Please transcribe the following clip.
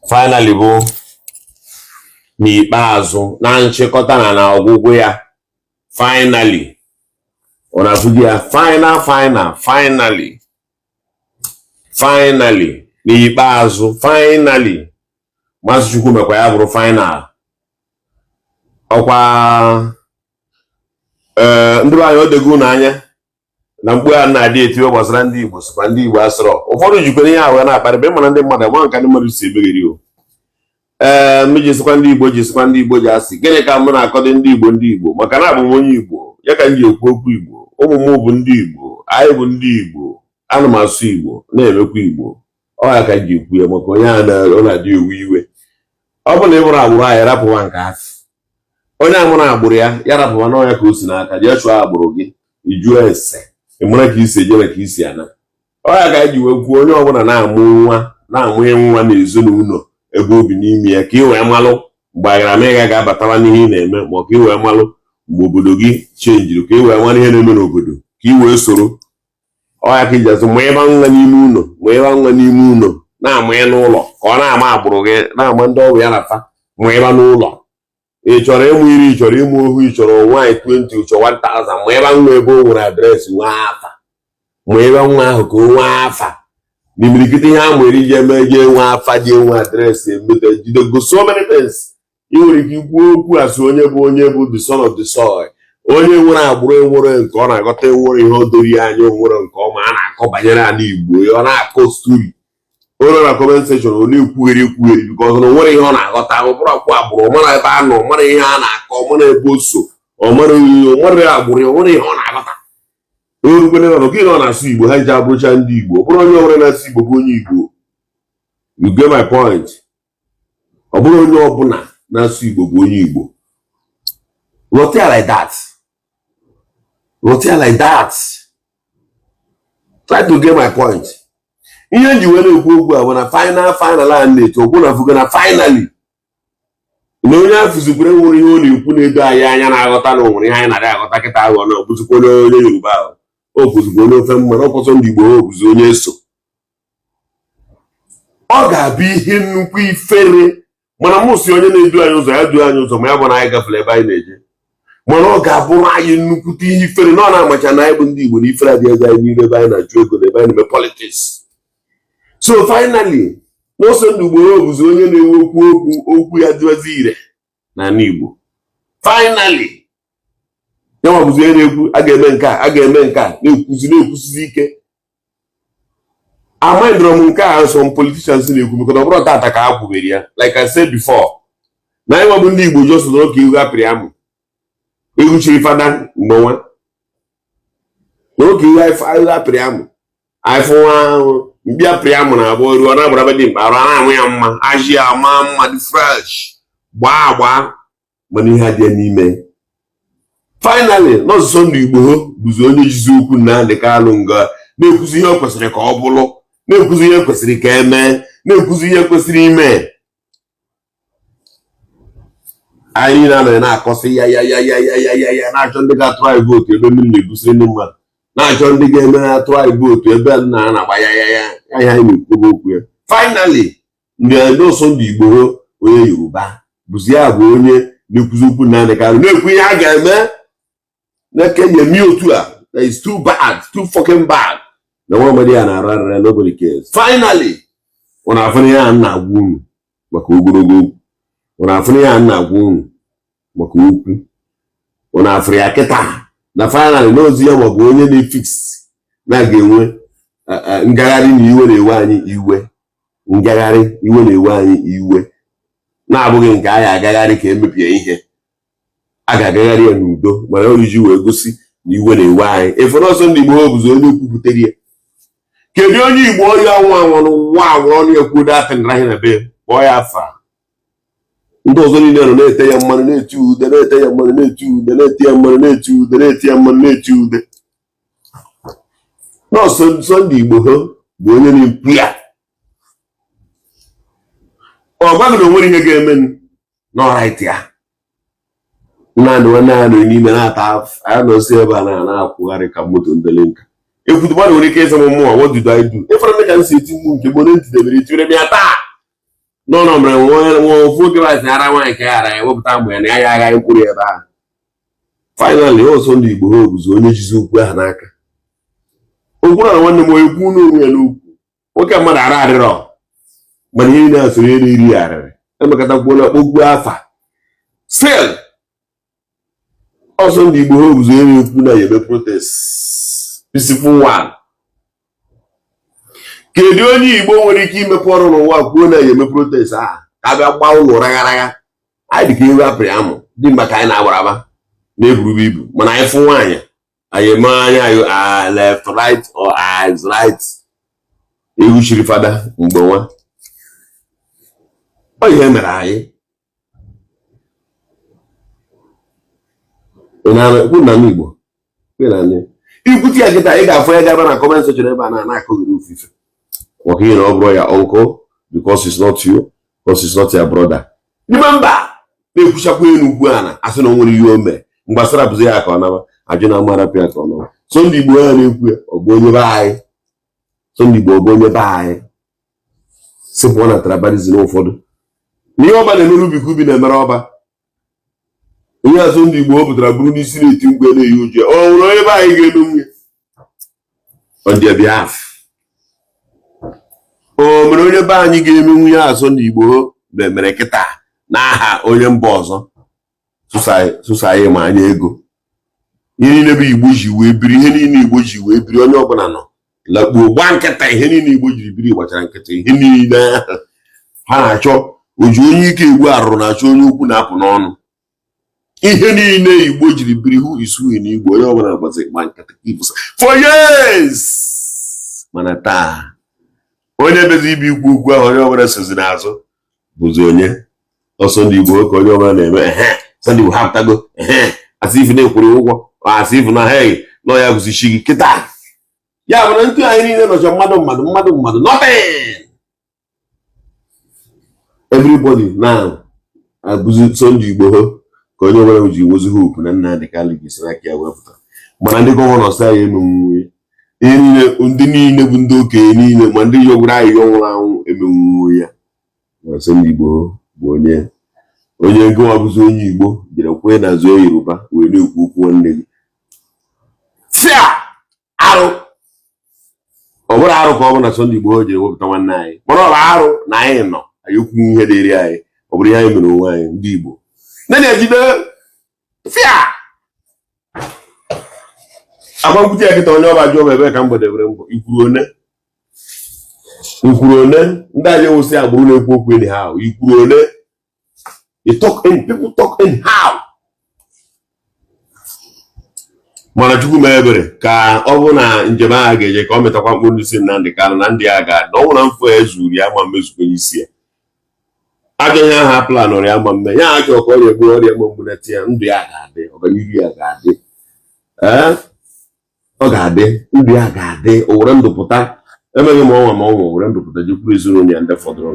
finally bụ n'ikpeazụ na nchịkọta na ọgwụgwụ ya. Finally ụnafụgi ya, finally n'ikpeazụ, finally Maazị Chukwu mekwa ya bụrụ final. Ọkwa ndị be anyị odego n'anya na mkpu ya na-adị etiwe gbasara ndị Igbo sokwa ndị Igbo asịrọ. Ụfọdụ jikwere ihe ahụ ya na-akparị mana ndị mmadụ ma nka ndị mmadụ si emegheri o. Jisikwa ndị Igbo ji asị gịnị ka m na-akọdị ndị Igbo maka na abụ m onye Igbo ya ka m ji ekwu okwu Igbo. Ụmụ m bụ ndị Igbo, anyị bụ ndị Igbo, ana m asụ Igbo na-emekwa Igbo. Ọ ya ka m ji ekwu ya maka onye ọ na-adị ewe iwe. Ọ bụ na ị bụrụ agbụrụ anyị rapụwa nke afọ. Onye amụrụ agbụrụ ya rapụwa n'ọnya ka o si n'aka jee chụọ agbụrụ gị ijuo ese ịmara ka isi eje na ka isi ana. Ọ ya ka ji wee kwuo onye ọbụla na-amụnye nwa n'ezinụlọ ebe obi n'ime ya ka ị wee malụ mgbe agaramịga ga-abatawa n'ihe ị na-eme ma ka ị wee malụ mgbe obodo gị chenjiri ka ị wee mara ihe na-eme n'obodo ka ị wee soro. Ọ ya ka iji azụ ma ịba nwa n'ime ụlọ na-amụnye n'ụlọ ka ọ na-ama agbụrụ gị na-ama ndị ọgwụ ya nafa ma ịba n'ụlọ. Ị chọrọ ịmụ iri, ị chọrọ ịmụ ohu, ị chọrọ nwaanyị 20, ị chọrọ 1000 ma ịba nwa ebe o nwere adreesị nwa afa ma ịba nwa ahụ ka o nwee afa. N'imirikiti ihe a nwere iji eme je nwe afa je nwe adreesị emete jidego so many things. Ị nwere ike ikwu okwu asị onye bụ the son of the soil, onye nwere agbụrụ enwere nke ọ na-agọta enwere ihe o dori anya onwere nke ọma a na-akọ banyere ala Igbo. Ọ na-akọ stori onye na comment section ọ na-ekwugheri because na onwere ihe ọ na-aghọta. Ọ bụrụ akwụ agbụrụ, mara ebe a nọ, mara ihe a na-akọ, mara ebe o so, ọ mara agbụrụ, ọ nwere ihe ọ na-aghọta. Orukwene na gị nọ na-asụ Igbo ha ji abụrụcha ndị Igbo. Ọ bụrụ onye ọbụla na-asụ Igbo bụ onye Igbo. You get my point? Ọ bụrụ onye ọbụla na-asụ Igbo bụ onye Igbo. Rote ya like that. Try to get my point. Ihe nji wee na-ekwu okwu a bụ na final a na-eto okwu na fugo na finally na onye afụzikwere nwere ihe ọ na-ekwu na-edo anyị anya na-aghọta na onwere ihe anyị na-adị aghọta kịta aghọ na ọbụzikwa onye Yoruba ahụ, o bụzikwa onye ofe mmanụ, ọkọsọ ndị Igbo o bụzi onye eso. Ọ ga-abụ ihe nnukwu ifere mana mụ si onye na-edu anyị ụzọ ya duo anyị ụzọ ma ya bụ na anyị gafere ebe anyị na-eje. Mana ọ ga-abụrụ anyị nnukwute ihe ifere na ọ na-amacha na anyị bụ ndị Igbo na ifere adịghị ego anyị niile ebe anyị na-achụ ego na ebe anyị na-eme politics. So finally n'ọsọ ndị Igbo bụzi onye na-enwe okwu ya dịwazi ire n'ala Igbo. Finally ya nwa bụzi onye na-ekwu a ga-eme nke a na-ekwusizi ike. Amandro m nke a some politicians na-ekwu maka ọ bụrụ tata ka ha kwubere ya. Like I said before, na anyị bụ ndị Igbo just n'oke ihu apịrị amụ egwu chiri fada mgbe nwa n'oke ihu apịrị amụ afọ nwa mbịa apịrị amụ na abụọ ruo na agbara dị mkpa arụ na-ahụ ya mma ajị ya ma mma dị fresh gbaa mana ihe adịghị n'ime. Finally n'ọsụsọ ndị Igbo bụzi onye jizi okwu Nnamdi Kanu nga na-ekwuzi ihe o kwesịrị ka ọ bụrụ, na-ekwuzi ihe kwesịrị ka eme, na-ekwuzi ihe kwesịrị ime. Anyị na-anọ na-akọsị ya na-achọ ndị ga-atụ anyị vootu ebe mmiri na-egusiri ndị mmadụ, na-achọ ndị ga-eme atụ anyị vootu ebe na-agba ya anyị na-ekwu okwu ya. Finally ndị ọsọ ndị Igbo onye Yoruba bụzi ya bụ onye na-ekwuzi okwu Nnamdi Kanu na-ekwu ihe a ga-eme na-ekenye otu a. That is too bad, too fucking bad. Na nobody na-arara, nobody cares. Finally ọ na-afụna ya na-agwa unu maka ogologo okwu, ọ na-afụna ya na-agwa unu maka okwu, ọ na-afụrụ ya kịta na finally n'ozi ya maọbụ onye na-efix na-ga-enwe ngagharị na iwe na-ewe anyị iwe, ngagharị iwe na-ewe anyị iwe na-abụghị nke anyị agagharị ka emepie ihe. A ga-agagharị ya n'udo mana oriji wee gosi na iwe na-ewe anyị. Efere ọsọ ndị Igbo bụzi onye kwupụtara ya. Kedu onye Igbo ọrịa anwụ n'ụwa anwụ ọnụ ekwu datịnra ihe na be kpọọ ya afa. Ndị ọzọ niile nọ na-ete ya mmanụ na-eti ude, na-ete ya mmanụ na-eti ude, na-eti ya mmanụ na-eti ude, na-eti ya mmanụ na-eti ude. N'ọsọ ndị Igbo bụ onye na-ekwu ya. Ọ gwaghị na onwere ihe ga-eme n'ọrait ya. Naanị n'ime na-ata afụ anyị nọsi ebe a na-akwụgharị ka moto ndị linka If the one will case more, what did I do? If I can see to the bonnet, the military attack. No, one food guys, I care. I hope time when I put it back. Finally, also the Igbo was only Jizu Hanaka. Oguna one more Gunu. What can man add it all? But he knows really real. I'm a catapult of Uguafa. Still, also the Igbo was only protest. Peaceful one. Kedu onye Igbo nwere ike imekọrọ n'ụwa kwuo na yeme protest a ka bịa gbaa ụlọ ragaraga anyị dịka ewu apịrị amụ dị mma ka anyị na-agbaraba na-eburu ibu mana anyị fụ nwaanyị anyị eme anya anyị left right or eyes right ewu chiri fada mgbe nwa ọ ihe mere anyị na Igbo ikwuti ya kịta ị ga-afụ ya gaba na comment section ebe a na-akụghịrị ofufe working over your uncle because it's not you, because it's not your brother. Remember, they push up in Ugana, as an only you me. Mbasara Buzia Konava, Ajuna Marapia Kono. Sunday boy or go by. Sunday boy go by. Simple one trabadis no for. Nioba the Nubi Kubi and Maroba. We are Sunday boy, but Rabuni City to go to you. Oh, wherever I get on their behalf. O mere onye be anyị ga-eme nwunye azọ n'Igbo mere kịta n'aha onye mba ọzọ sụsa anyị ma anya ego ihe niile bụ Igbo ji wee biri ihe niile Igbo ji wee biri onye ọbụla nọ lakpuo gba nkịta ihe niile Igbo jiri biri gbachara nkịta ihe niile ha na-achọ oji onye ike Igbo arụrụ na-achọ onye ukwu na-apụ n'ọnụ ihe niile Igbo jiri biri who is who in Igbo onye ọbụla gbaziri gba nkịta for years mana taa onye bezi ibi ukwu ahụ onye ọbụla sozi n'azụ bụzi onye ọsọ ndị Igbo ka onye ọbụla na-eme Sunday ha pụtago asị ifu na-ekwuru ụgwọ asị ifu na hey nọ ya bụzi chi gị kịta ya bụ na ntụ anyị niile nọcha mmadụ nothing everybody now abụzi Sunday Igbo ka onye ọbụla ji wozi hope na Nnamdi Kanu gị si n'aka ya wepụta mana ndị gọvanọ sị anyị emenwuwe ndị niile bụ ndị okenye niile ma ndị yọgwara anyị ọnwụrụ anwụ emenwuwe ya Sunday Igbo bụ onye ego abụzi onye Igbo jere kwe na azụ Yoruba wee na-ekwu okwu nwanne gị fia arụ ọ bụrụ arụ ka ọ bụ na Sunday Igbo jere wepụta nwanne anyị mana ọ bụ arụ na anyị nọ anyị okwu ihe dịrị anyị ọ bụrụ ihe anyị mere onwe anyị ndị Igbo na-ejide fia agbakwute ya kịta onye ọba jụọ ebe ka mgbedebere mbọ ikwuru one ndị anyị wụsị agbụrụ na-ekwu okwu enyi ha ikwuru one people talk anyhow mana Chukwu mee ebere ka ọ bụ na njem agha ga-eje ka ọ metakwa mkpụrụ isi Nnamdi Kanu na ndị agha na ọ nwụrụ mfụ ya zuru ya ma mmezukọ isi ya ajọ ihe aha planụrụ ya ma mme ya achọ ka ọrịa egbu ọrịa mgbu na ya ndụ ya ga-adị ọganihu ya ga-adị ọ ga-adị ndụ ya ga-adị o were ndụ pụta emeghị ma ọnwa were ndụ pụta jekwuru ezinụlọ ya ndị fọdụrụ